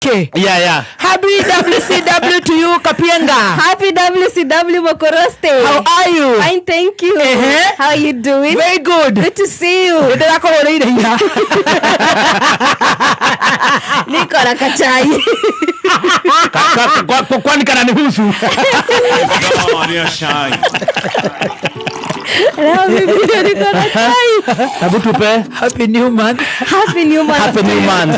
Okay. Yeah. Happy WCW to you, Kapienga. Happy WCW, Mokoroste. How are you? Fine, thank you. How are you doing? Very good. Good to see you. Niko na kachai. Kwani kana nihusu? No, ni shine. Leo mimi ndio niko na chai. Hebu tupe. Happy new month. Happy new month. Happy new month.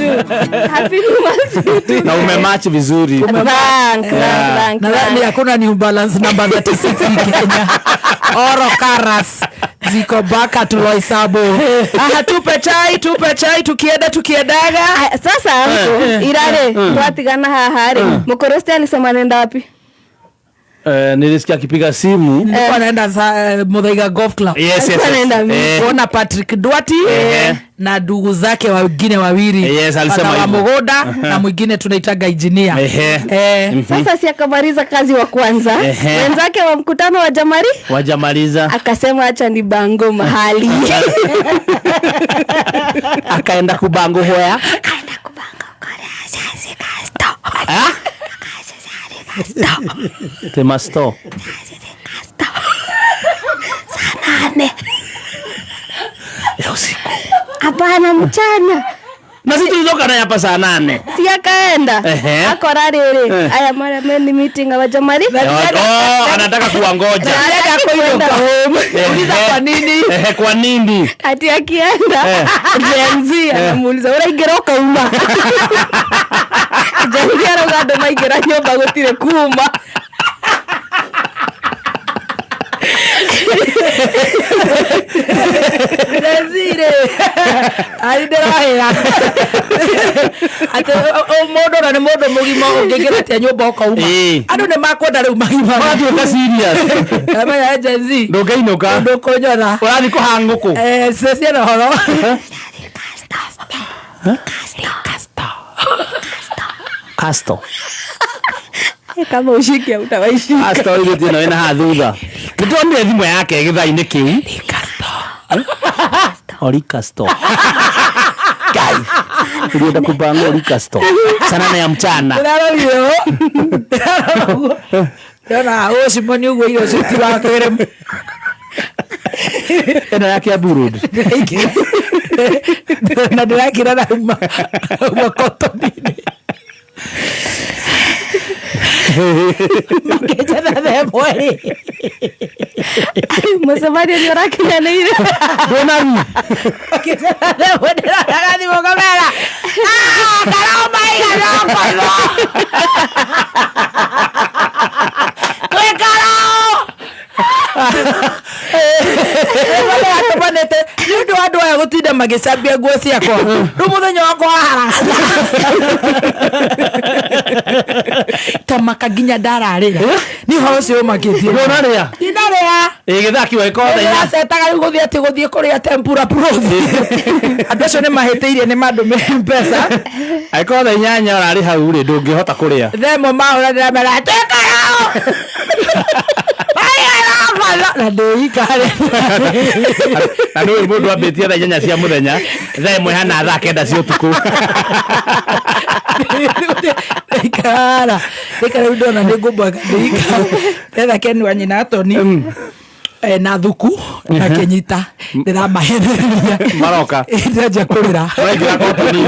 Happy new month. Na umematch vizuri. Thank. Nadhani hakuna new balance number 36 Kenya. Oro Karas. Ziko baka tuloisabo. Tupe chai tukiedaga. Sasa irare twatigana hahari. Mokoroste alisema nenda wapi? Nilisikia akipiga simu. Nilikuwa naenda Muthaiga Golf Club. Yes. Kuona Patrick Duati na ndugu zake wengine wawili. Yes, alisema hivyo. Mogoda na mwingine tunaitaga engineer. Sasa si akamaliza kazi wa kwanza. Wenzake wa mkutano wa Jamari wajamaliza. Akasema acha ni bango mahali. Akaenda kubango hoya. Temasto. Sanane. Leo siku. Hapana mchana. Na sisi tulitoka naye hapa saa 8. Si akaenda. Akora rere. Aya mara meni meeting wa Jamari. Anataka kuangoja. Anataka kwenda home. Kwa nini? Kwa nini? Ati akienda. Jenzi anamuuliza uraingeroka uma. Jenzi anaugado maigera nyumba gutire kuma. Nazire. Alidera. Ate modo na modo mugima ungegera tia nyumba okauma. Andu ne makwenda riu magima. Watu ka serious. Kama ya Jenzi. Ndokainoka. Ndokonyora. Urani ko hanguko. Sisi na horo. Casto. Kama ushiki utawaishi. Casto ile tena ina hadhuga. Nituambie thimu yake githaini kiu. Casto. Guys. Ndio kupanga Casto. Sana na ya mchana. Ndarariro. Yana Simoni ugo hiyo sisi wa kerem. Ena yake ya burudi. Na ndakira na makotoni. Maketana na mwali. Msamaria ni rakia na ile. Bonani. Maketana na mwali ni mogamera. Karoma igaroko. Atabanete ndio ando ya gutinda magicambia nguo ciakwa ndu muthenya wakwa hara tamaka ginya ndararira ni ho cio makitie Ndonarea githaki wa ikotha ya setaga guthie ati guthie kuria tempura profi andu acio ni mahiteirie ni mandu me pesa aikotha inyanya arari hau ri ndungihota kuria themo maura ndamera teka yao na ndoikare na ndio mundu ambetia tha inyanya cia muthenya themo hana tha kenda cia utuku ikara ndona ni ngubwaga ndika etha Ken Wanyina Atoni na thuku na kenyita ndĩramahereria maroka ndenja kũrĩra wengira kotoni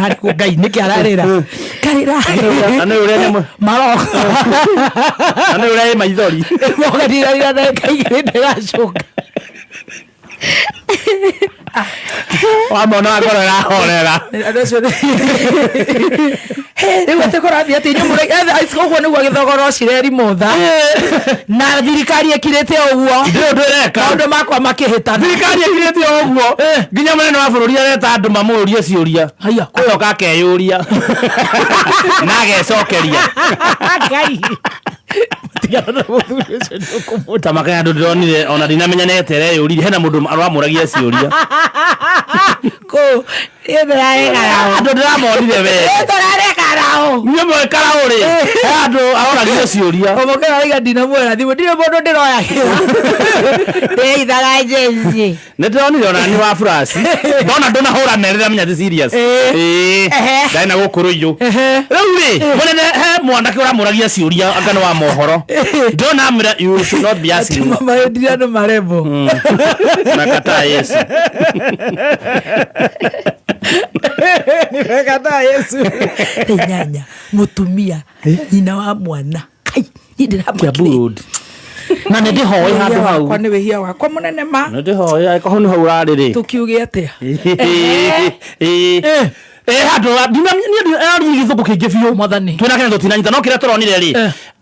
ari ku ngai nĩkĩ ararĩra karĩra ana ũrĩa nyamũ maroka ana ũrĩa maithori moganira na kaigĩrĩ ndĩracoka wamona ngoro irahorera rĩu atekũrathi atĩ nyũmũ aicikoguo nĩguo gĩthogoro cireri motha na thirikari ĩkirĩte ũguo ndĩreka maũndũ makwa makĩhĩtana thirikari ĩkirĩte ũguo nginya mũnene wa bũrũri areta andũ mamũrie ciũria kwĩyoka akeyũria na agecokeria ngai tamaka andũ ndĩronire ona ndinamenyanete reyũrire hena mũndũ aramũragia ciũria ko ĩthera ĩgara andũ ndĩramonire we ndĩrareka karao nyamwe karao ri andu ahora gio ciuria omokera aiga ndina mwera thimu ndire mundu ndiroya ithaga jeje netonire ona ni wa flash ndona ndona hora nerera menya ti serious ndaina gukuru iyo riu ri munene he mwanake uramuragia ciuria angano wa mohoro ndona amira you should not be asking mama ndira no marembo nakata Yesu nimekataa Yesu nyanya mutumia nyina wa mwana kai Kiabud na nende hoye handu hau kwa niwe hia wakwa munene ma nende hoye ai kohonu hau rariri tukiuge atia handu ndina githuku kingi biu mwathani twina kene tutinanyita no kira turonire ri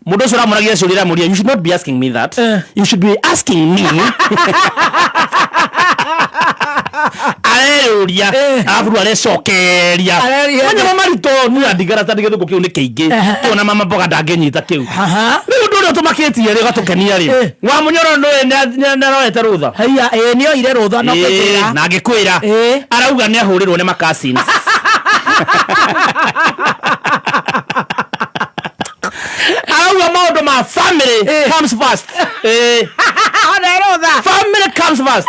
mundu ucio ramuragia ciuria muria you should not be asking me that you should be asking me areruria afuru arecokeria manya mama rito ni andigara tandi githuku kiu ni kiingi tuna mama mboga ndangenyita kiu riu ndu ndo tumakitie ri gatukenia ri wa munyoro ndo naroete rutha haya nio ire rutha no kwira na ngikwira arauga ni ahurirwo ni makasins arauga maundu ma family comes first family comes first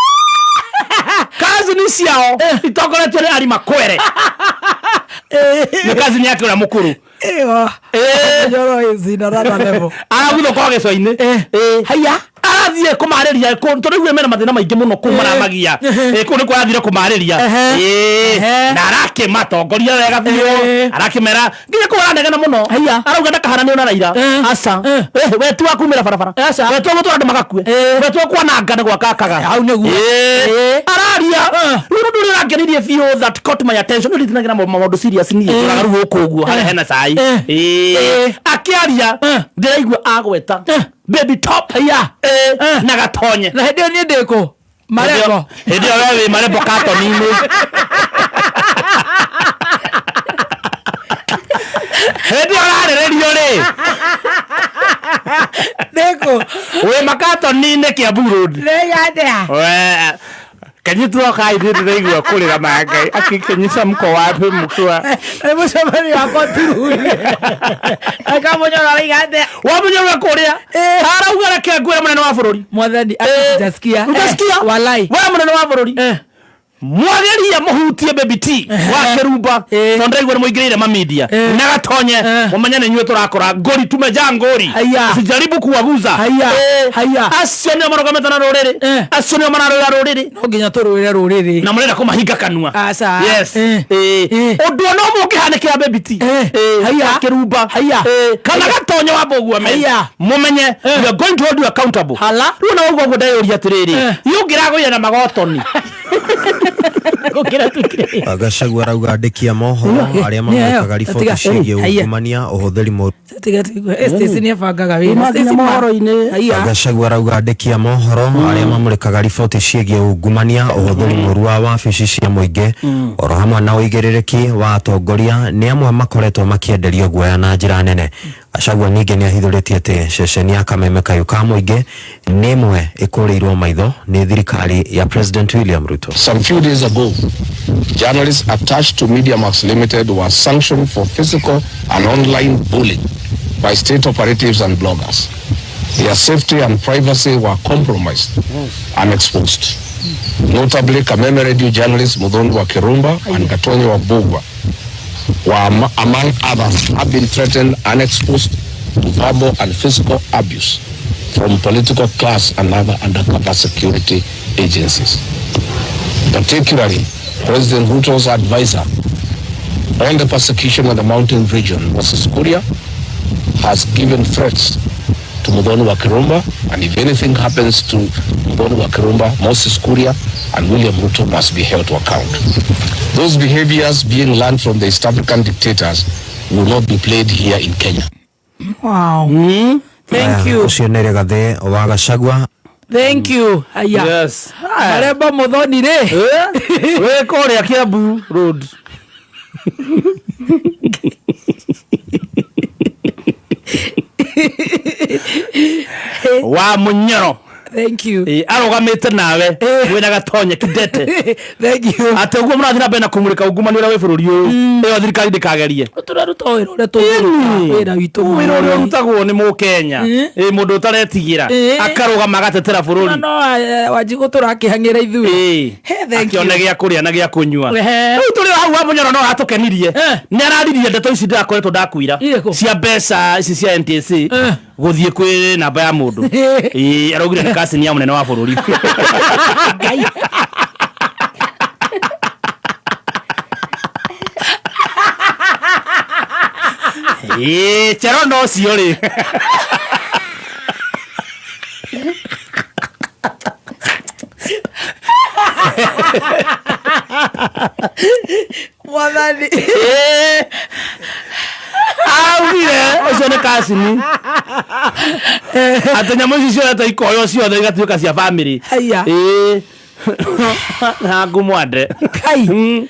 kazi ni ciao itokoretwo ni ari makwere ni kazi ni yake ura mukuru njoro izina rana level aragutho kwa geco-ini haya arathie kumariria tondu mena mathina maingi muno kumaramagia kuni kwarathire kumariria na arakimatongoria wega biu arakimera nginya kuranegena muno arauga ndakaharani ona Raila aca we tu akumira barabara we tu gutwara andu magakue we tu kwananga ni gwakakaga hau niguo araria ndu rangenirie biu that caught my attention ndu tinagira maundu serious ni turagaru guku uguo hena cai akiaria ndiraigua agweta baby top ya na gatonye na hedio ni ndiko marembo hedio wewe marembo katonini hedio ararerio ri ndiko we makatonini Kiambu Road ne yadea we kanyitua kai ndiraigua kurira mangai akikinyisa mko wapi mkua ebo shamani yako tururi akamunyora rigande wamunyora kuria arauga reke ngwira munene wa bururi mwathani akasikia walai wa munene wa bururi mwageria muhutie baby T wa Kirumba tondaigwa muingirire ma media na gatonye mumenyane nywe turakora ngori tumeja ngori sijaribu kuwaguza acio ni marogometa na ruriri acio ni mararoya ruriri no nginya tururire ruriri na murenda kumahinga kanua yes undu no mungihanikira baby T Kirumba kana gatonye wa bogua me mumenye we are going to hold you accountable runa ugo ndayuria atiriri yungira na magotoni Gachagua arauga andiki a mohoro aria mamurikaga riboti ciĩgiĩ ungumania ũhũthĩri mũru Gachagua arauga andiki a mohoro aria mamurikaga riboti ciĩgiĩ ungumania ũhũthĩri mũru wa wabici cia mũingĩ oro hamwe na ũigĩrĩrĩki wa atongoria nĩ amwe makoretwo makĩenderio guoya na njĩra nene. Gachagua ningĩ nĩ ahithũrĩtie atĩ ceceni ya Kameme Kayũ ka mũingĩ nĩ ĩmwe ĩkũrĩirwo maitho nĩ thirikari ya President William Ruto. Some few days ago, journalists attached to Media Max Limited were sanctioned for physical and online bullying by state operatives and bloggers. Their safety and privacy were compromised and exposed. Notably, Kameme Radio journalists Muthoni wa Kirumba and Gatonye wa Bogwa were, among others, have been threatened and exposed to verbal and physical abuse from political class and other undercover security agencies. Particularly, President Ruto's advisor on the persecution of the mountain region, Moses Kuria, has given threats to Muthoni wa Kirumba, and if anything happens to Muthoni wa Kirumba, Moses Kuria and William Ruto must be held to account. Those behaviors being learned from the East African dictators will not be played here in Kenya. Wow. Thank you. Ucio nĩ Rigathĩ wa Gachagua. Thank you. Aya. Yes. Marembo Muthoni ri. We kuria Kiambu Road. Wa munyoro Thank you. Arogamite nawe wina gatonya kidete. Thank you. Ate uguo murathi na bena kumurika ungumani ura we bururi uyu. Iyo thirikari ndikagerie. Turaruta wira ure wira witu. Wira ure rutagwo ni Mukenya. Mundu utaretigira akarugama gatetera bururi. No wajigo turakihangira ithui. Thank you. Akione gia kuria na gia kunyua. Riu turi hau wa munyoro no atukenirie. Ni araririe ndeto ici ndakoretwo ndakwira. Cia mbeca ici cia NTSA. Guthie kwi namba ya mundu. Arogire ni kasi ni ya munene wa bururi. Chero no cio ri. Mwathani. Augire ucio ni kasini. Atenya muci cio ta ikoyo ciothe igatuika cia family. Haya. Na ngumwande. Kai.